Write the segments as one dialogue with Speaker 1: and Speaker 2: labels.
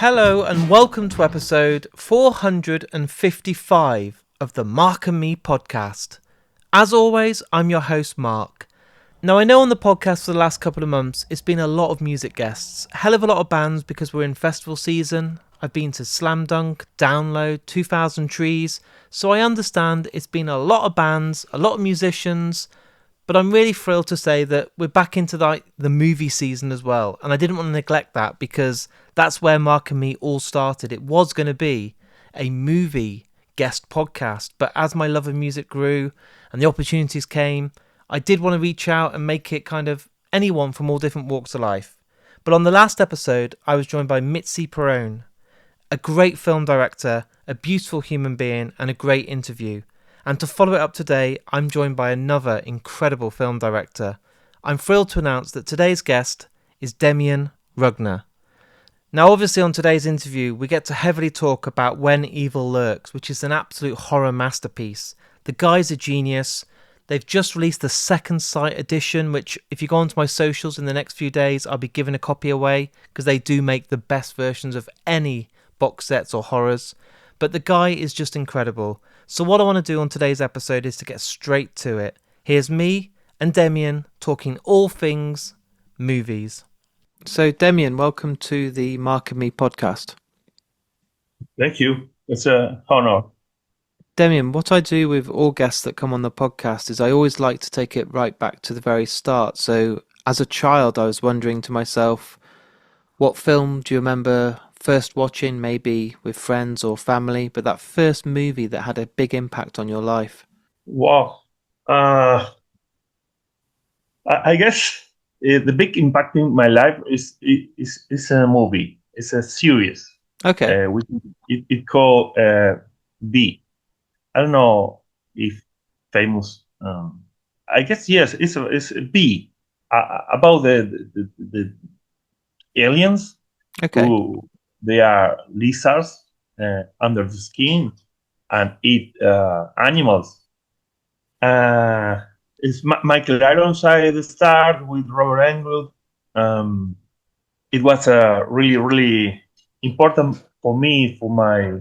Speaker 1: Hello and welcome to episode 455 of the Mark and Me podcast. As always, I'm your host Mark. Now I know on the podcast for the last couple of months it's been a lot of music guests, a hell of a lot of bands because we're in festival season. I've been to Slam Dunk, Download, 2000 Trees, so I understand it's been a lot of bands, a lot of musicians, but I'm really thrilled to say that we're back into the movie season as well. And I didn't want to neglect that because that's where Mark and Me all started. It was going to be a movie guest podcast. But as my love of music grew and the opportunities came, I did want to reach out and make it kind of anyone from all different walks of life. But on the last episode, I was joined by Mitzi Perrone, a great film director, a beautiful human being, and a great interview. And to follow it up today, I'm joined by another incredible film director. I'm thrilled to announce that today's guest is Demián Rugna. Now, obviously on today's interview, we get to heavily talk about When Evil Lurks, which is an absolute horror masterpiece. The guy's a genius. They've just released the Second Sight edition, which if you go onto my socials in the next few days, I'll be giving a copy away because they do make the best versions of any box sets or horrors. But the guy is just incredible. So what I want to do on today's episode is to get straight to it. Here's me and Demián talking all things movies. So Demián, welcome to the Mark and Me podcast.
Speaker 2: Thank you. It's an honor.
Speaker 1: Demián, what I do with all guests that come on the podcast is I always like to take it right back to the very start. So as a child, I was wondering to myself, what film do you remember first watching, maybe with friends or family, but that first movie that had a big impact on your life?
Speaker 2: Wow. I guess the big impact in my life is a movie. It's a series.
Speaker 1: Okay.
Speaker 2: It called B. I don't know if famous. I guess yes. It's a B about the aliens
Speaker 1: Okay.
Speaker 2: who they are lizards under the skin and eat animals. It's Michael Ironside start with Robert Englund. It was really, really important for me, for my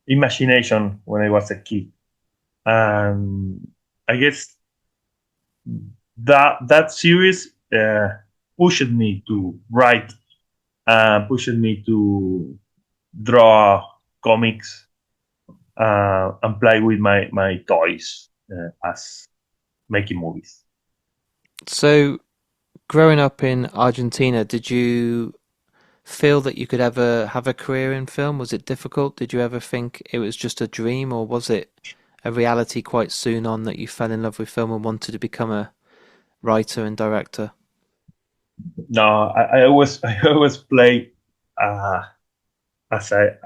Speaker 2: imagination when I was a kid. And I guess that series pushed me to write, pushed me to draw comics and play with my toys as making movies.
Speaker 1: So, growing up in Argentina, did you feel that you could ever have a career in film? Was it difficult? Did you ever think it was just a dream, or was it a reality quite soon on that you fell in love with film and wanted to become a writer and director?
Speaker 2: No, I always I always play as I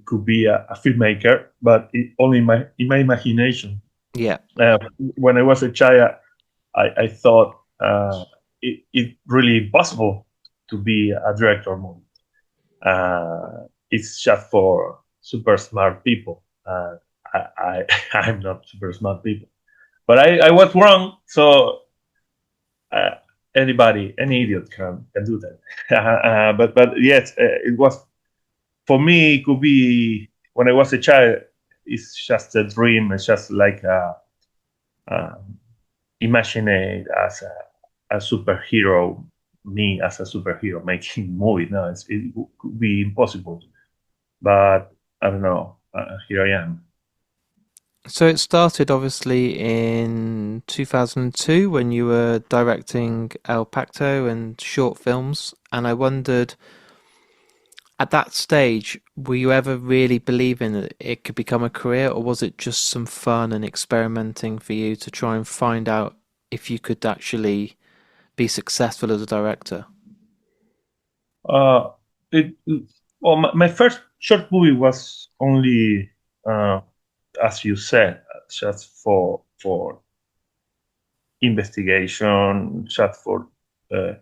Speaker 2: could be a filmmaker, but only in my imagination.
Speaker 1: Yeah.
Speaker 2: When I was a child, I thought it really impossible to be a director of movie. It's just for super smart people. I'm not super smart people, but I was wrong. So uh, any idiot can do that. But yes, it was for me. It could be when I was a child. It's just a dream. It's just like imagine it as a superhero, me as a superhero making movie. No, it could be impossible. But I don't know. Here I am.
Speaker 1: So it started obviously in 2002 when you were directing El Pacto and short films, and I wondered, at that stage, were you ever really believing that it could become a career, or was it just some fun and experimenting for you to try and find out if you could actually be successful as a director?
Speaker 2: Uh, it well, my first short movie was only, uh, as you said, just for investigation, just for uh,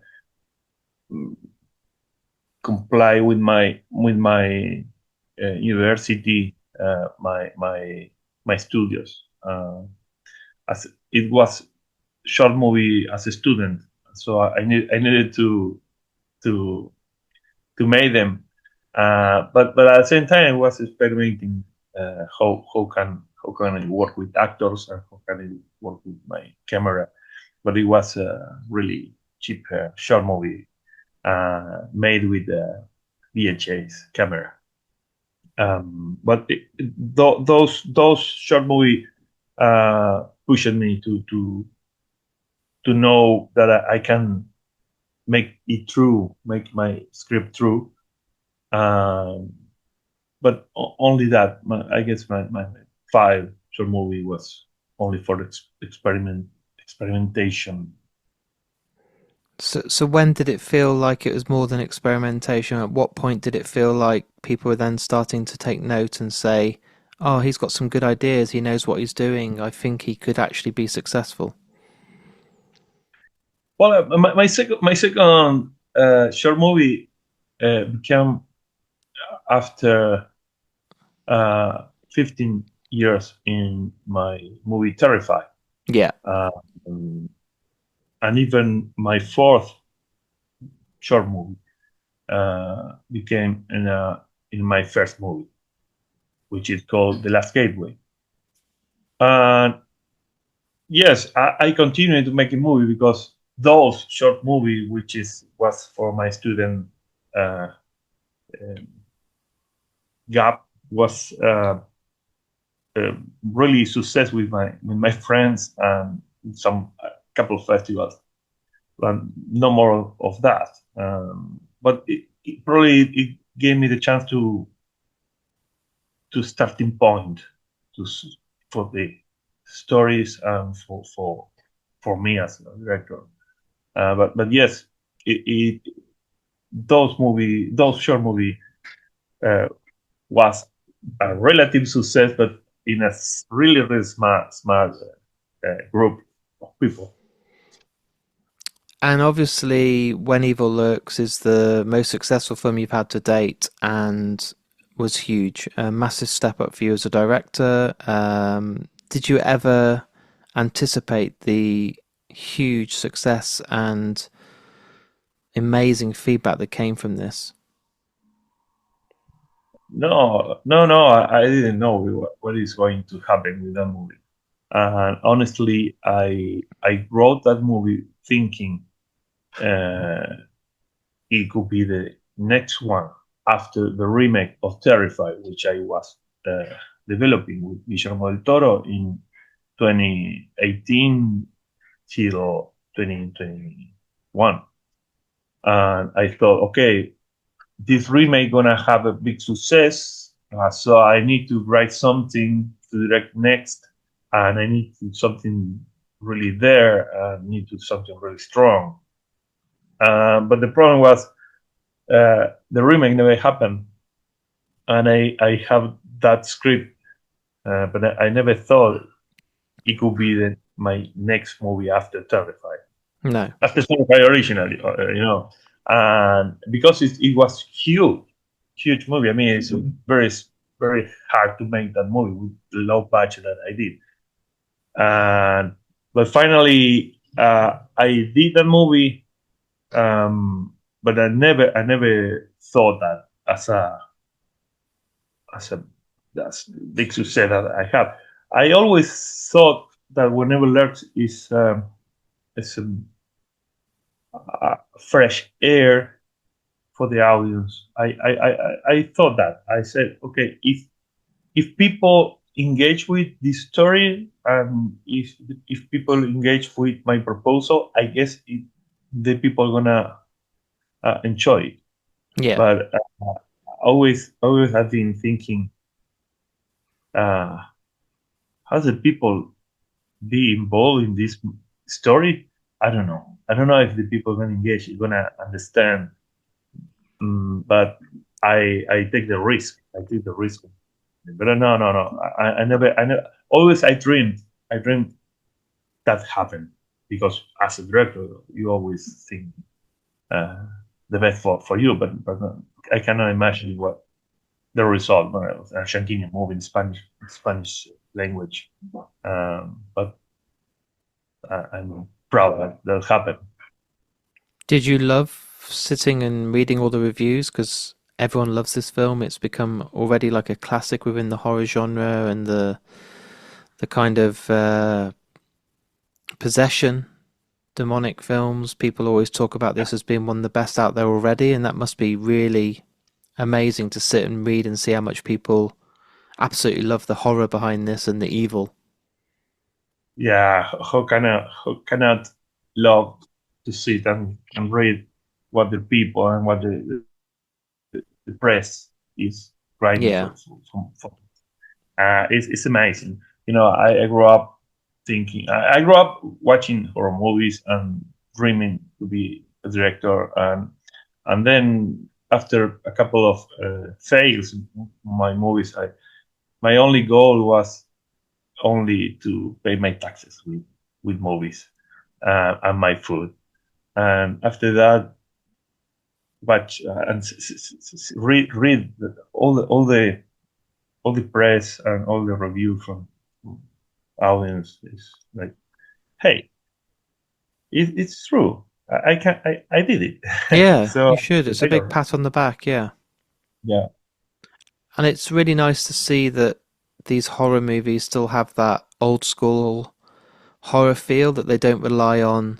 Speaker 2: comply with my university, my studios. As it was short movie as a student, so I needed to to make them. But at the same time, I was experimenting how can I work with actors and how can I work with my camera. But it was a really cheap short movie made with a VHS camera. But those short movie pushed me to know that I can make it true, make my script true. Um, but only that. I guess my five short movie was only for experimentation.
Speaker 1: So when did it feel like it was more than experimentation? At what point did it feel like people were then starting to take note and say, "Oh, he's got some good ideas. He knows what he's doing. I think he could actually be successful."
Speaker 2: Well, my second short movie became after 15 years in my movie Terrify.
Speaker 1: Yeah.
Speaker 2: Um, and even my fourth short movie became in my first movie, which is called The Last Gateway. And yes, I continued to make a movie because those short movie, which was for my student uh, um, gap, was really success with my friends and some a couple of festivals. But no more of that. But it probably it gave me the chance to starting point to for the stories and for me as a director. But yes, it those short movie uh, was a relative success, but in a really smart group of people.
Speaker 1: And obviously, When Evil Lurks is the most successful film you've had to date and was huge. A massive step up for you as a director. Did you ever anticipate the huge success and amazing feedback that came from this?
Speaker 2: No, no, no. I didn't know what is going to happen with that movie. And honestly, I wrote that movie thinking uh, it could be the next one after the remake of Terrified, which I was uh, developing with Guillermo del Toro in 2018 till 2021. And I thought, okay, this remake gonna have a big success, so I need to write something to direct next, and I need to something really there. I need to something really strong. But the problem was the remake never happened, and I have that script, but I never thought it could be my next movie after Terrified.
Speaker 1: No.
Speaker 2: After Terrified originally, and because it was huge movie. I mean, it's very hard to make that movie with the low budget that I did. And but finally, I did that movie, but I never thought that as a that's big success that I have. I always thought that whenever Lurks is fresh air for the audience. I thought that I said, okay, if people engage with this story and if people engage with my proposal, I guess the people are gonna enjoy it.
Speaker 1: Yeah.
Speaker 2: But always have been thinking, uh, how the people be involved in this story? I don't know. I don't know if the people are gonna engage, gonna understand. But I take the risk. I take the risk. But no, no, no. I never. Always, I dreamed that happened because as a director, you always think uh, the best for you. But no, I cannot imagine what the result. No, Argentinian movie in Spanish language. But I'm proud that happened.
Speaker 1: Did you love sitting and reading all the reviews? Because everyone loves this film. It's become already like a classic within the horror genre, and the kind of possession demonic films. People always talk about this as being one of the best out there already, and that must be really amazing to sit and read and see how much people absolutely love the horror behind this and the evil.
Speaker 2: Yeah, how cannot love to sit and read what the people and what the press is writing
Speaker 1: Yeah,
Speaker 2: for it's amazing. I grew up I grew up watching horror movies and dreaming to be a director, and then after a couple of fails in my movies, my only goal was only to pay my taxes with movies and my food. And after that, watch and read all the press and all the review from audience is like, hey, it's true. I did it.
Speaker 1: yeah,
Speaker 2: So
Speaker 1: you should. It's a big pat on the back, yeah.
Speaker 2: yeah,
Speaker 1: And it's really nice to see that these horror movies still have that old school horror feel, that they don't rely on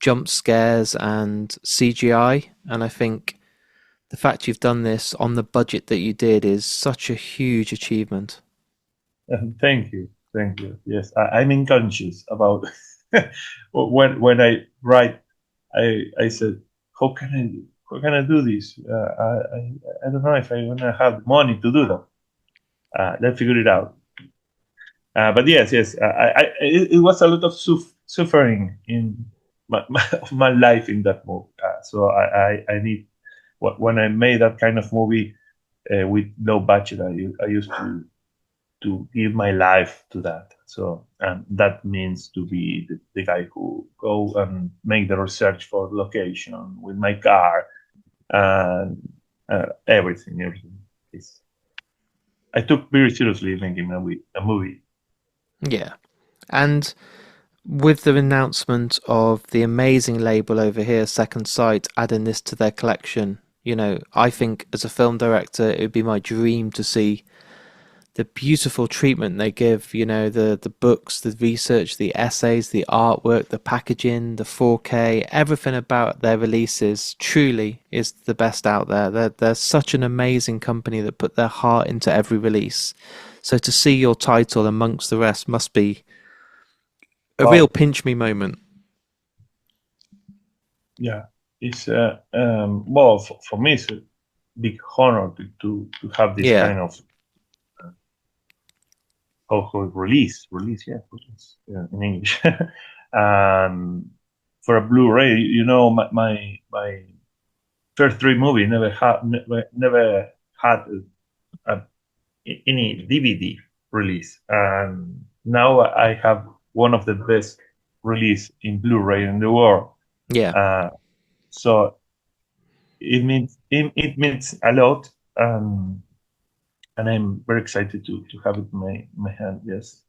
Speaker 1: jump scares and CGI. And I think the fact you've done this on the budget that you did is such a huge achievement.
Speaker 2: thank you, thank you. Yes, I'm unconscious about when I write. I said, how can I do this? I don't know if I'm gonna have the money to do that. Let's figure it out. But yes, it was a lot of suffering in my life in that movie. So I need when I made that kind of movie with low budget, I used to give my life to that. So that means to be the guy who go and make the research for location with my car and everything. It's, I took very seriously making a movie.
Speaker 1: Yeah. And with the announcement of the amazing label over here, Second Sight, adding this to their collection, I think as a film director, it would be my dream to see the beautiful treatment they give, the books, the research, the essays, the artwork, the packaging, the 4K, everything about their releases truly is the best out there. They're such an amazing company that put their heart into every release. So to see your title amongst the rest must be a real
Speaker 2: Wow.
Speaker 1: pinch me moment.
Speaker 2: Yeah, it's well for me it's a big honor to have this
Speaker 1: Yeah,
Speaker 2: kind of release, yeah, in English. And for a Blu-ray, my first three movie never had a, any DVD release, and now I have one of the best release in Blu-ray in the world.
Speaker 1: yeah.
Speaker 2: Uh, so it means a lot, and I'm very excited to have it in my hand. Yes.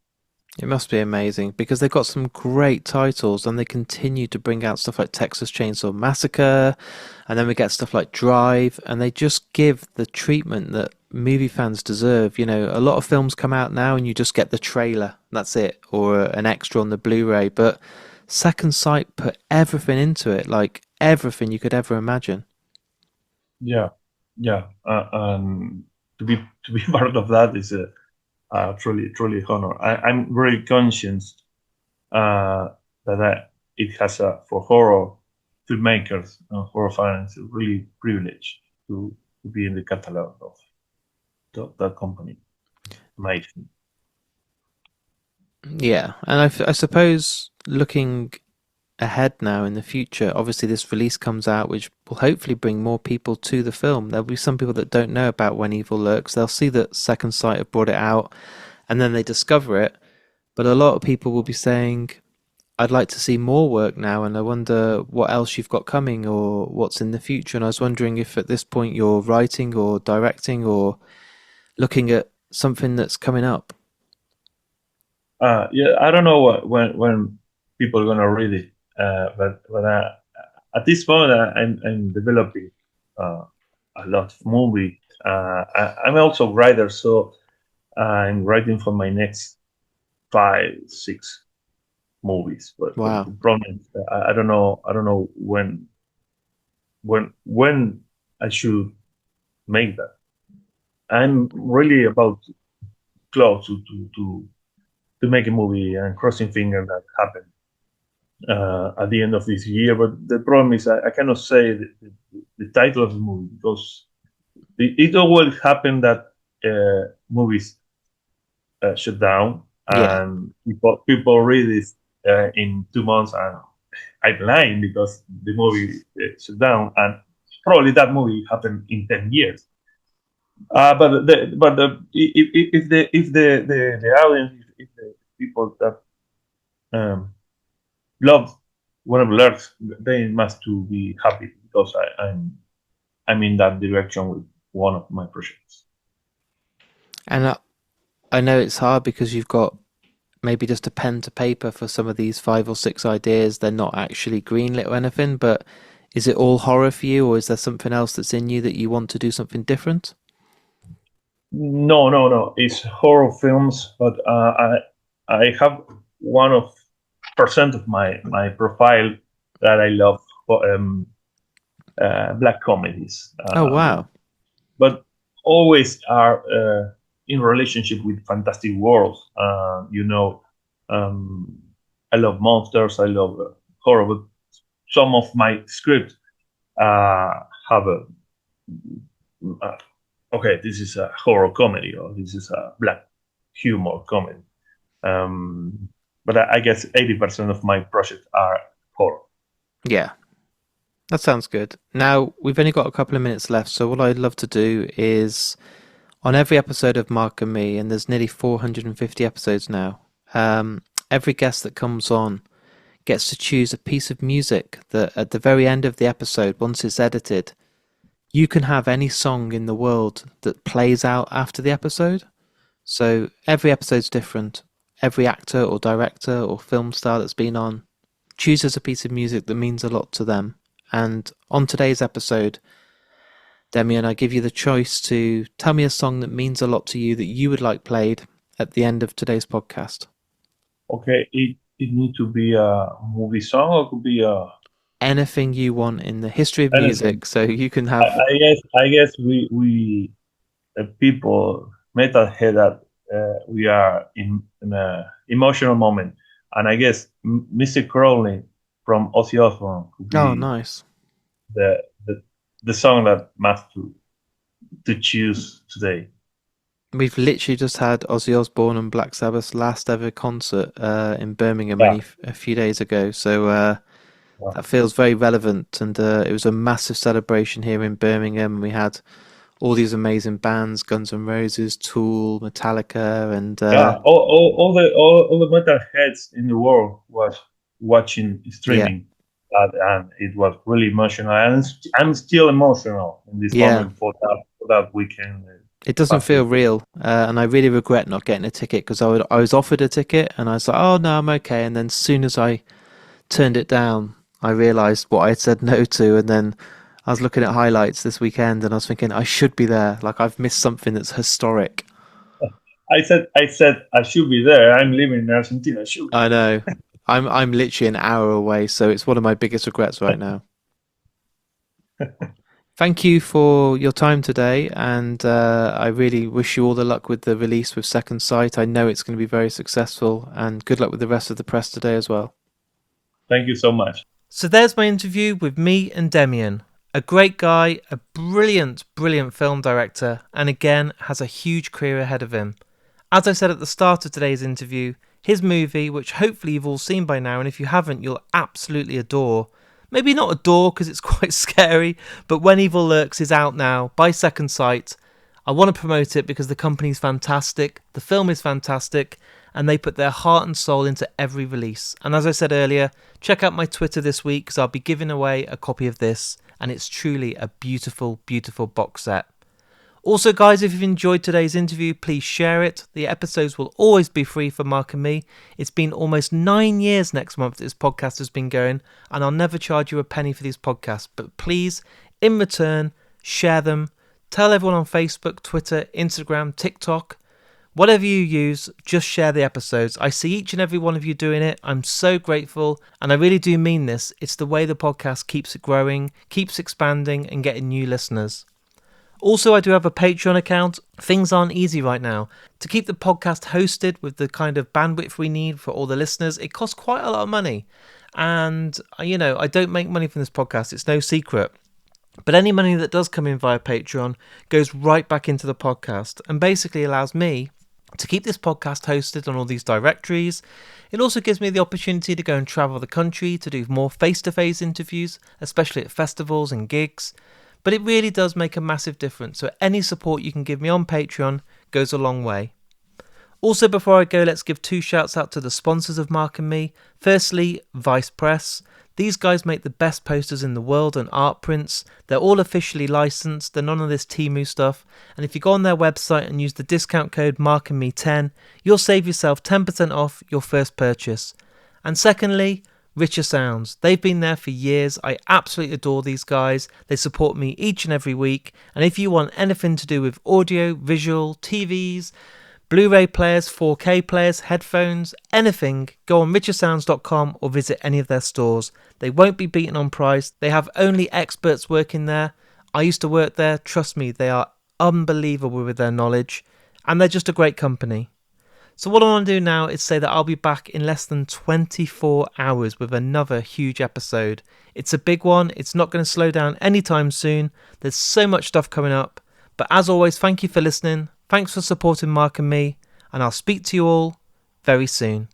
Speaker 1: It must be amazing because they've got some great titles and they continue to bring out stuff like Texas Chainsaw Massacre, and then we get stuff like Drive, and they just give the treatment that movie fans deserve. A lot of films come out now and you just get the trailer, that's it, or an extra on the Blu-ray, but Second Sight put everything into it, like everything you could ever imagine.
Speaker 2: Yeah, yeah, and to be part of that is a truly honor. I'm very conscious that it has for horror filmmakers and horror fans a really privilege to be in the catalog of that company. Amazing.
Speaker 1: Yeah, and I suppose looking ahead now in the future, obviously this release comes out, which will hopefully bring more people to the film. There'll be some people that don't know about When Evil Lurks. They'll see that Second Sight have brought it out, and then they discover it. But a lot of people will be saying, I'd like to see more work now, and I wonder what else you've got coming or what's in the future. And I was wondering if at this point you're writing or directing or looking at something that's coming up.
Speaker 2: Yeah, I don't know when people are gonna read it, but at this point, I'm developing uh, a lot of movies. I'm also a writer, so I'm writing for my next 5, 6 movies. But
Speaker 1: Wow.
Speaker 2: the problem is, I don't know. I don't know when I should make that. I'm really about close to make a movie and crossing fingers that happen at the end of this year. But the problem is I cannot say the title of the movie because it always happened that movies shut down
Speaker 1: Yeah.
Speaker 2: and people read it in 2 months and I'm lying because the movie shut down and probably that movie happened in 10 years. But if the audience, if the people that um, love one of Lurks, they must to be happy because I'm in that direction with one of my projects.
Speaker 1: And I know it's hard because you've got maybe just a pen to paper for some of these 5 or 6 ideas. They're not actually greenlit or anything, but is it all horror for you, or is there something else that's in you that you want to do something different?
Speaker 2: No, no, no. It's horror films, but I have 1% of my profile that I love black comedies.
Speaker 1: Oh, wow.
Speaker 2: But always are in relationship with fantastic worlds. Um, I love monsters. I love horror. But some of my scripts have okay, this is a horror comedy or this is a black humor comedy. But I guess 80% of my projects are horror.
Speaker 1: Yeah, that sounds good. Now, we've only got a couple of minutes left, so what I'd love to do is on every episode of Mark and Me, and there's nearly 450 episodes now, every guest that comes on gets to choose a piece of music that at the very end of the episode, once it's edited, you can have any song in the world that plays out after the episode. So every episode's different. Every actor or director or film star that's been on chooses a piece of music that means a lot to them. And on today's episode, Demián, I give you the choice to tell me a song that means a lot to you that you would like played at the end of today's podcast.
Speaker 2: Okay, it need to be a movie song or it could be
Speaker 1: Anything you want in the history of
Speaker 2: anything.
Speaker 1: music, so you can
Speaker 2: I,
Speaker 1: have.
Speaker 2: I guess we people metalhead that we are in a emotional moment, and I guess Mr. Crowley from Ozzy Osbourne could
Speaker 1: Oh,
Speaker 2: be
Speaker 1: nice.
Speaker 2: the the, the song that must to choose today.
Speaker 1: We've literally just had Ozzy Osbourne and Black Sabbath's last ever concert in Birmingham
Speaker 2: Yeah,
Speaker 1: only a few days ago, so
Speaker 2: yeah,
Speaker 1: that feels very relevant. And it was a massive celebration here in Birmingham. We had all these amazing bands: Guns N' Roses, Tool, Metallica, and
Speaker 2: yeah. All the metal heads in the world was watching
Speaker 1: yeah,
Speaker 2: streaming, and it was really emotional. And I'm still emotional in this
Speaker 1: yeah.
Speaker 2: moment for that weekend.
Speaker 1: It doesn't
Speaker 2: Past
Speaker 1: feel
Speaker 2: weekend.
Speaker 1: real, and I really regret not getting a ticket because I was offered a ticket and I was like, oh no, I'm okay. And then as soon as I turned it down, I realised what I had said no to, and then I was looking at highlights this weekend and I was thinking I should be there. Like I've missed something that's historic.
Speaker 2: I said I should be there. I'm living in Argentina. I should be
Speaker 1: I know. I'm literally an hour away, so it's one of my biggest regrets right now. Thank you for your time today, and I really wish you all the luck with the release with Second Sight. I know it's going to be very successful, and good luck with the rest of the press today as well.
Speaker 2: Thank you so much.
Speaker 1: So there's my interview with me and Demián. A great guy, a brilliant, brilliant film director, and again has a huge career ahead of him. As I said at the start of today's interview, his movie, which hopefully you've all seen by now, and if you haven't, you'll absolutely adore. Maybe not adore because it's quite scary, but When Evil Lurks is out now by Second Sight. I want to promote it because the company's fantastic, the film is fantastic, and they put their heart and soul into every release. And as I said earlier, check out my Twitter this week because I'll be giving away a copy of this, and it's truly a beautiful, beautiful box set. Also, guys, if you've enjoyed today's interview, please share it. The episodes will always be free for Mark and me. It's been almost 9 years next month this podcast has been going, and I'll never charge you a penny for these podcasts. But please, in return, share them, tell everyone on Facebook, Twitter, Instagram, TikTok. Whatever you use, just share the episodes. I see each and every one of you doing it. I'm so grateful, and I really do mean this. It's the way the podcast keeps it growing, keeps expanding, and getting new listeners. Also, I do have a Patreon account. Things aren't easy right now. To keep the podcast hosted with the kind of bandwidth we need for all the listeners, it costs quite a lot of money. And, I don't make money from this podcast. It's no secret. But any money that does come in via Patreon goes right back into the podcast and basically allows me to keep this podcast hosted on all these directories. It also gives me the opportunity to go and travel the country to do more face-to-face interviews, especially at festivals and gigs. But it really does make a massive difference, so any support you can give me on Patreon goes a long way. Also, before I go, let's give 2 shouts out to the sponsors of Mark and Me. Firstly, Vice Press. These guys make the best posters in the world and art prints. They're all officially licensed. They're none of this Temu stuff. And if you go on their website and use the discount code MarkandMe10, you'll save yourself 10% off your first purchase. And secondly, Richer Sounds. They've been there for years. I absolutely adore these guys. They support me each and every week. And if you want anything to do with audio, visual, TVs, Blu-ray players, 4K players, headphones, anything, go on richersounds.com or visit any of their stores. They won't be beaten on price. They have only experts working there. I used to work there. Trust me, they are unbelievable with their knowledge. And they're just a great company. So what I want to do now is say that I'll be back in less than 24 hours with another huge episode. It's a big one. It's not going to slow down anytime soon. There's so much stuff coming up. But as always, thank you for listening. Thanks for supporting Mark and Me, and I'll speak to you all very soon.